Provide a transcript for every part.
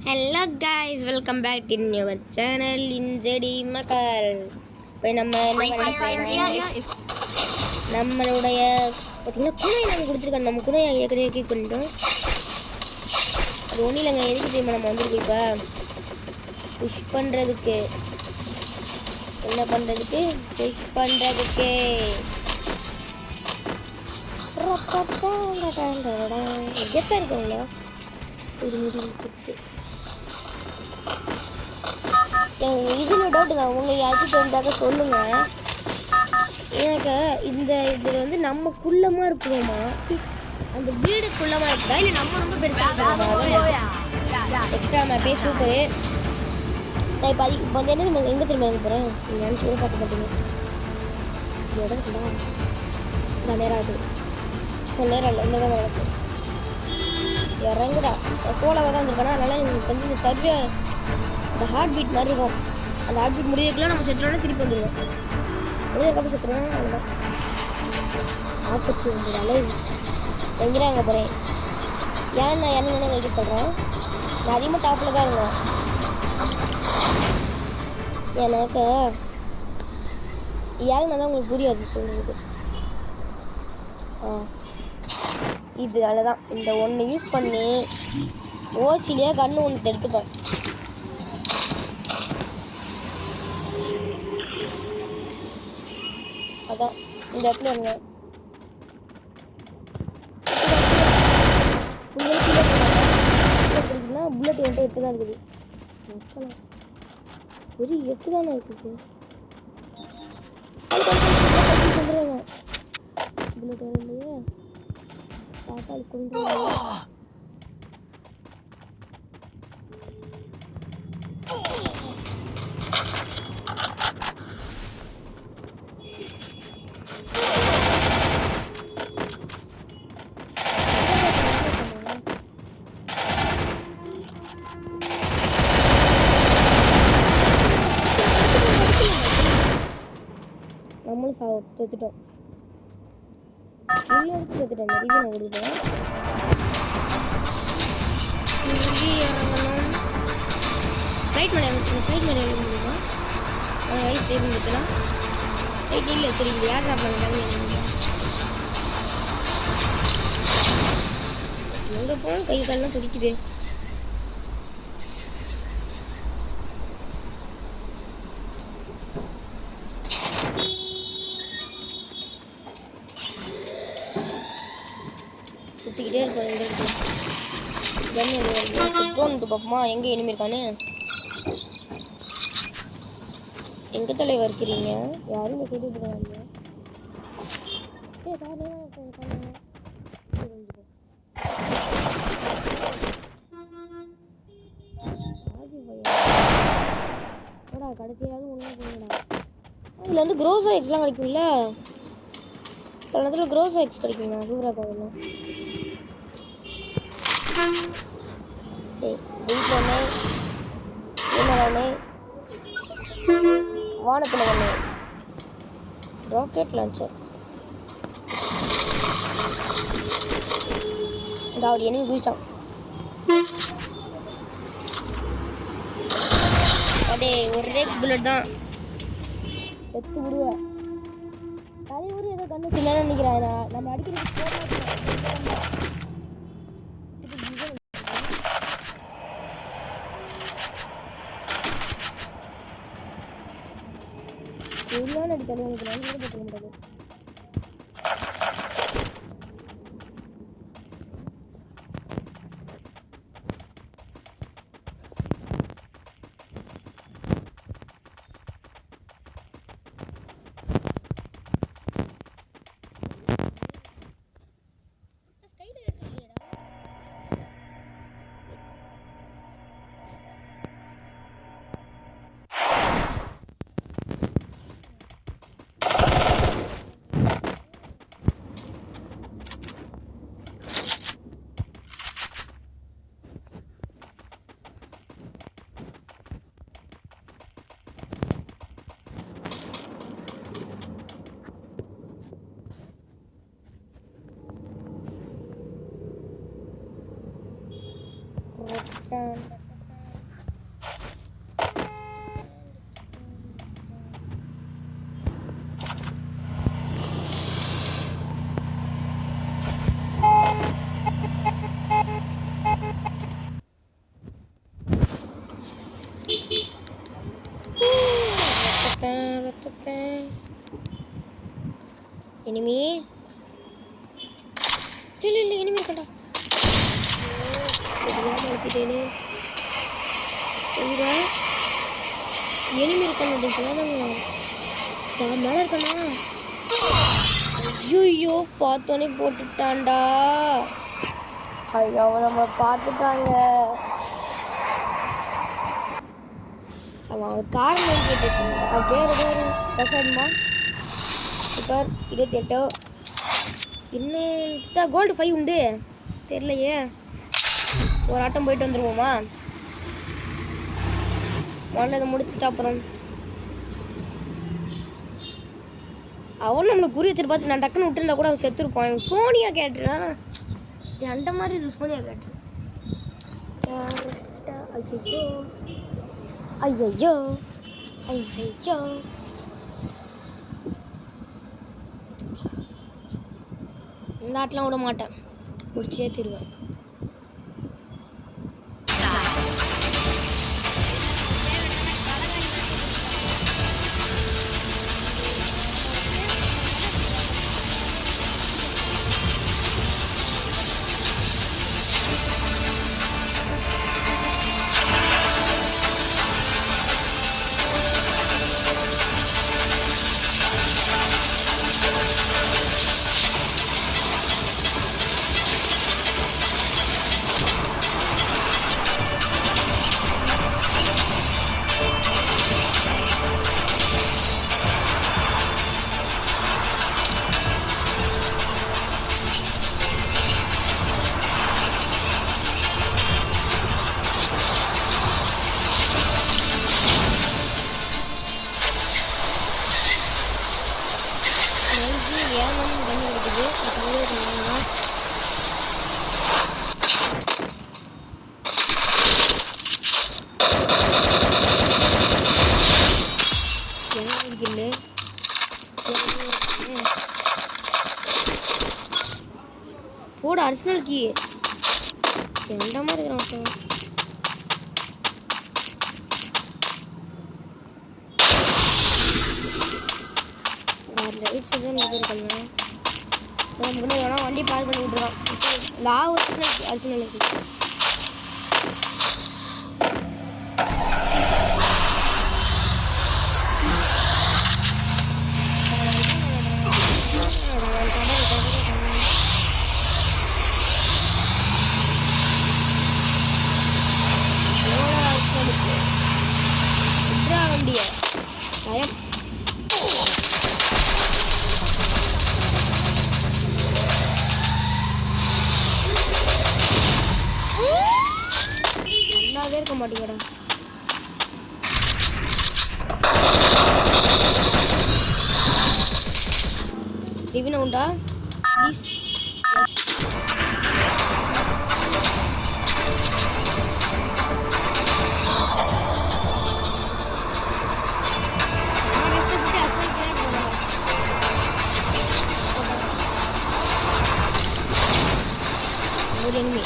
Hello guys, welcome back to your channel இன்ஜடி மக்கள். இப்போ நம்ம என்ன பண்ண போகிறோம், நம்மளுடைய பார்த்தீங்கன்னா குணை நாங்கள் கொடுத்துருக்கோம். நம்ம குணை ஏற்கனவே கிளிக் பண்ணிட்டோம். அது ஒன்றும் இல்லைங்க, எதுக்கு தெரியுமா நம்ம வந்துருக்கோம் இப்போ புஷ் பண்ணுறதுக்கு. என்ன பண்ணுறதுக்கு? புஷ் பண்ணுறதுக்கு. எப்போ இருக்கீங்களா ஒரு முடிவு இதில் டவுட் தான். உங்க யாருக்கும் தெரிஞ்சாக்க சொல்லுங்க. எனக்கு இதில் வந்து நம்ம குள்ளமாக இருக்குமா, அந்த வீடு குள்ளமாக இருக்குதா, இல்லை நம்ம ரொம்ப பெருசாக எக்ஸ்ட்ரா மேப்பே சூப்பரு. நான் இப்போ அதுக்கு வந்து என்ன எங்கே திரும்ப எனக்கு போகிறேன், நீங்கள் நினச்சி கூட பார்க்க மாட்டீங்க. இந்த இடம் இருக்குதா, இந்த நேரம் ஆகுது. நேரம் இல்லை, இந்த இடம் நடக்கும். இறங்குதா சோலாக தான் வந்துருக்கேன்னா, அதனால் எனக்கு வந்து இந்த சர்வே அந்த ஹார்ட் பீட் மாதிரி இருக்கும். அந்த ஹார்ட் பீட் முடியறதுக்குலாம் நம்ம செத்துறோன்னா திருப்பி வந்துடுவோம். முடியறதுக்கப்புறம் செத்துறோன்னா அவ்வளோதான். 49 அளவு எங்கே அங்கே போகிறேன். ஏன் நான் என்ன வைக்க சொல்கிறேன், நான் அதிகமாக டாப்பில் தான் இருந்தேன். எனக்கு ஏன்னா தான் உங்களுக்கு புரியாது சொல்கிறது. இது தான் இந்த ஒன்று யூஸ் பண்ணி ஓசிலேயே கன்று ஒன்று எடுத்துப்பேன். அதான் இந்த இடத்துல இருங்க. புல்லட் என்கிட்ட 8 தான் இருக்குது. வெறும் 8 தானே இருக்குது. புல்லட் வரலையே, தாத்தாள் கொண்டு நம்மளும் தோத்துட்டோம். தோத்துட்டோம். நிறைய நான் கொடுப்பேன். ஃப்ளைட் மேலே முடியுமா? ரைட் டைம் கொடுக்கலாம். ரைட் இல்லை, சரி இந்த ஏர் ட்ராப் பண்ணுறாங்க. எங்கே போனாலும் கை கால்லாம் துடிக்குது. சுற்றிக்கிட்டே இருப்போம். எங்கே இருக்கு ட்ரோன்ட்டு பார்ப்போமா, எங்கே இனிமே இருக்கானு. எங்கே தலைவர் இருக்கிறீங்க? யாரும் இங்கே கேட்டு போகிறாங்க. கடைசியாவது ஒன்றா போங்கடா. இதில் வந்து க்ரோஸா எக்ஸ்லாம் கிடைக்கும்ல, சில நேரத்தில் க்ரோஸா எக்ஸ் கிடைக்குங்க. சூப்பராக பார்க்கணும். வானத்தில் ஒன்று ராக்கெட் லான்ச்சர். இந்த அவர் எனிமி குதிச்சான். அப்படியே ஒரே புல்லட் தான் எடுத்து விடுவேன். தலைவர் ஏதோ கண்ணு இல்லைன்னு நினைக்கிறேன். நம்ம அடிக்கிறது சரியான அடித்தாலும் உங்களுக்கு நன்றி போட்டுக்க முடியாது. இனிமே இல்லை இனிமே இருக்கண்டா. எடுத்துட்டேனே எங்க எனிமி இருக்கணும் அப்படின்னு சொன்னாங்க. மேலே இருக்கண்ணா. ஐயோ பார்த்தோன்னே போட்டுட்டான்டா. ஐயோ நம்ம பார்த்துட்டாங்க. காரணம் கேட்டு அது பேர் ஏதோ ஒரு பிரசாத்மா சூப்பர் 28. இன்னும் கோல்டு 5 உண்டு தெரியலையே. ஒரு ஆட்டம் போயிட்டு வந்துடுவோமா? முதல்ல இதை முடிச்சுட்டு அப்புறம் அவன் நம்மளை குறி வச்சுட்டு பார்த்து நான் டக்குன்னு விட்டுருந்தா கூட அவன் செத்துருப்பான். சோனியா கேட்டுறா அந்த மாதிரி இது சோனியா கேட்டு. ஐயோ ஐயோ இந்த ஆட்டெலாம் விட மாட்டேன், முடிச்சே தருவேன். போட அர்சனல் கீ எந்த மாதிரி இருக்கிறான். வண்டி பார்க் பண்ணி விட்டுருவான். லாவ் அர்சனல் கீ இருக்க மாட்டேங்கடா. ரிவின் உண்டா ப்ளீஸ்? ஒரு எனிமி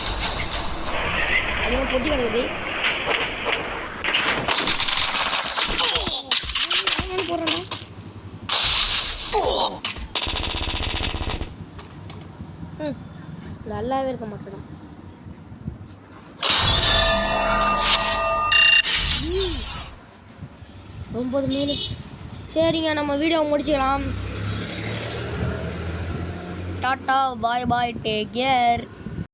அதிகமாக பொட்டி கிடக்குது. போடுறேன்டா. நல்லாவே இருக்க மாட்டேடா. ஒன்பது மினிட். சரிங்க, நம்ம வீடியோ முடிச்சுக்கலாம். டாட்டா பாய் பாய், டேக் கேர்.